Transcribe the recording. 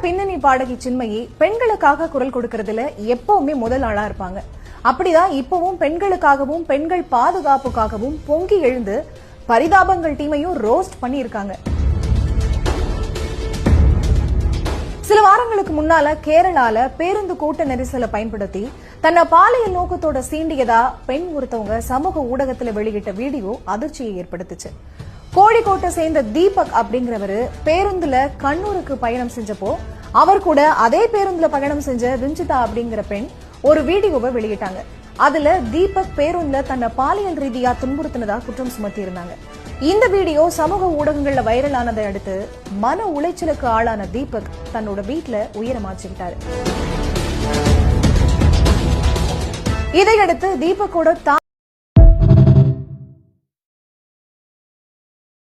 பின்னணி பாடகி சின்மயி பெண்களுக்காக குரல் கொடுக்கறதுல எப்பவுமே முதல் ஆளா இருப்பாங்க. அப்படிதான் இப்பவும் பெண்களுக்காகவும் பெண்கள் பாதுகாப்புக்காகவும் பொங்கி எழுந்து பரிதாபங்கள் டீமையும் ரோஸ்ட் பண்ணி இருக்காங்க. சில வாரங்களுக்கு முன்னால கேரளால பேருந்து கூட்ட நெரிசலை பயன்படுத்தி தன்னை பாலியல் நோக்கத்தோட சீண்டியதா பெண் ஒருத்தவங்க சமூக ஊடகத்துல வெளியிட்ட வீடியோ அதிர்ச்சியை ஏற்படுத்துச்சு. கோழிக்கோட்டை சேர்ந்த தீபக் அப்படிங்கிறவரு பேருந்துல கண்ணூருக்கு பயணம் செஞ்சப்போ அவர் கூட அதே பேருந்துல பயணம் செஞ்ச ரிஞ்சிதா அப்படிங்கிற பெண் ஒரு வீடியோவை வெளியிட்டாங்க. அதுல தீபக் பேருந்துல தன்னை பாலியல் ரீதியா துன்புறுத்தினதா குற்றம் சுமத்தி இருந்தாங்க. இந்த வீடியோ சமூக ஊடகங்கள்ல வைரலானதை அடுத்து மன உளைச்சலுக்கு ஆளான தீபக் தன்னோட வீட்டுல உயிரமாச்சுக்கிட்டாரு. இதையடுத்து தீபக்கோட